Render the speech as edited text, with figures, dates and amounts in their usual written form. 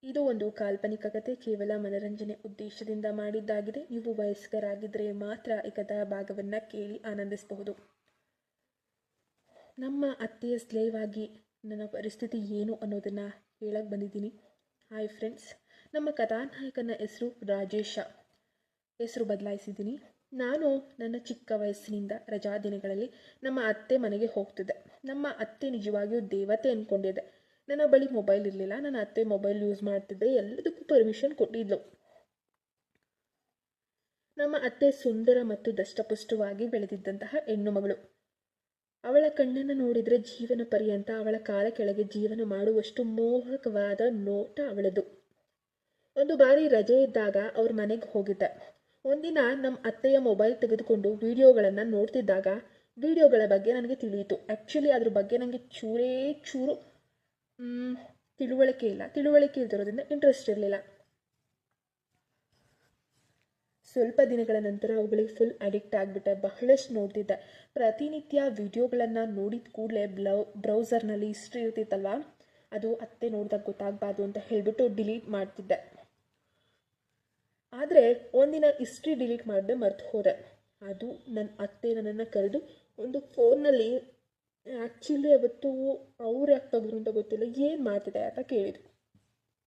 ಇದು ಒಂದು ಕಾಲ್ಪನಿಕ ಕಥೆ, ಕೇವಲ ಮನರಂಜನೆ ಉದ್ದೇಶದಿಂದ ಮಾಡಿದ್ದಾಗಿದೆ. ನೀವು ವಯಸ್ಕರಾಗಿದ್ದರೆ ಮಾತ್ರ ಈ ಕಥಾ ಭಾಗವನ್ನು ಕೇಳಿ ಆನಂದಿಸಬಹುದು. ನಮ್ಮ ಅತ್ತೆಯ ಸ್ಲೇವ್ ಆಗಿ ನನ್ನ ಪರಿಸ್ಥಿತಿ ಏನು ಅನ್ನೋದನ್ನು ಹೇಳಕ್ಕೆ ಬಂದಿದ್ದೀನಿ. ಹಾಯ್ ಫ್ರೆಂಡ್ಸ್, ನಮ್ಮ ಕಥಾನಾಯಕನ ಹೆಸರು ರಾಜೇಶ. ಹೆಸರು ಬದಲಾಯಿಸಿದ್ದೀನಿ. ನಾನು ನನ್ನ ಚಿಕ್ಕ ವಯಸ್ಸಿನಿಂದ ರಜಾ ದಿನಗಳಲ್ಲಿ ನಮ್ಮ ಅತ್ತೆ ಮನೆಗೆ ಹೋಗ್ತಿದ್ದೆ. ನಮ್ಮ ಅತ್ತೆ ನಿಜವಾಗಿಯೂ ದೇವತೆ ಅಂದ್ಕೊಂಡಿದ್ದೆ. ನನ್ನ ಬಳಿ ಮೊಬೈಲ್ ಇರಲಿಲ್ಲ. ನನ್ನ ಅತ್ತೆ ಮೊಬೈಲ್ ಯೂಸ್ ಮಾಡ್ತಿದ್ದೆ. ಎಲ್ಲದಕ್ಕೂ ಪರ್ಮಿಷನ್ ಕೊಟ್ಟಿದ್ಲು. ನಮ್ಮ ಅತ್ತೆ ಸುಂದರ ಮತ್ತು ದಷ್ಟಪುಷ್ಟವಾಗಿ ಬೆಳೆದಿದ್ದಂತಹ ಹೆಣ್ಣು ಮಗಳು. ಅವಳ ಕಣ್ಣನ್ನು ನೋಡಿದರೆ ಜೀವನ ಪರ್ಯಂತ ಅವಳ ಕಾಲ ಕೆಳಗೆ ಜೀವನ ಮಾಡುವಷ್ಟು ಮೋಹಕವಾದ ನೋಟ ಅವಳದು. ಒಂದು ಬಾರಿ ರಜೆ ಇದ್ದಾಗ ಅವ್ರ ಮನೆಗೆ ಹೋಗಿದ್ದೆ. ಒಂದಿನ ನಮ್ಮ ಅತ್ತೆಯ ಮೊಬೈಲ್ ತೆಗೆದುಕೊಂಡು ವಿಡಿಯೋಗಳನ್ನು ನೋಡ್ತಿದ್ದಾಗ ವಿಡಿಯೋಗಳ ಬಗ್ಗೆ ನನಗೆ ತಿಳಿಯಿತು. ಆ್ಯಕ್ಚುಲಿ ಅದ್ರ ಬಗ್ಗೆ ನನಗೆ ಚೂರು ತಿಳುವಳಿಕೆ ಇಲ್ದಿರೋದ್ರಿಂದ ಇಂಟ್ರೆಸ್ಟ್ ಇರಲಿಲ್ಲ. ಸ್ವಲ್ಪ ದಿನಗಳ ನಂತರ ಅವುಗಳಿಗೆ ಫುಲ್ ಅಡಿಕ್ಟ್ ಆಗಿಬಿಟ್ಟೆ. ಬಹಳಷ್ಟು ನೋಡ್ತಿದ್ದೆ. ಪ್ರತಿನಿತ್ಯ ವಿಡಿಯೋಗಳನ್ನು ನೋಡಿದ ಕೂಡಲೇ ಬ್ರೌಸರ್ನಲ್ಲಿ ಹಿಸ್ಟ್ರಿ ಇರ್ತಿತ್ತಲ್ವ, ಅದು ಅತ್ತೆ ನೋಡಿದಾಗ ಗೊತ್ತಾಗಬಾರ್ದು ಅಂತ ಹೇಳಿಬಿಟ್ಟು ಡಿಲೀಟ್ ಮಾಡ್ತಿದ್ದೆ. ಆದರೆ ಒಂದಿನ ಹಿಸ್ಟ್ರಿ ಡಿಲೀಟ್ ಮಾಡದೆ ಮರ್ತು ಹೋದೆ. ಅದು ನನ್ನ ಅತ್ತೆ ನನ್ನನ್ನು ಕರೆದು ಒಂದು ಫೋನ್ನಲ್ಲಿ, ಆ್ಯಕ್ಚುಲಿ ಅವತ್ತು ಅವ್ರು ಯಾಕೆ ತೆಗೆದ್ರು ಅಂತ ಗೊತ್ತಿಲ್ಲ, ಏನು ಮಾಡ್ತಿದೆ ಅಂತ ಕೇಳಿದ್ರು.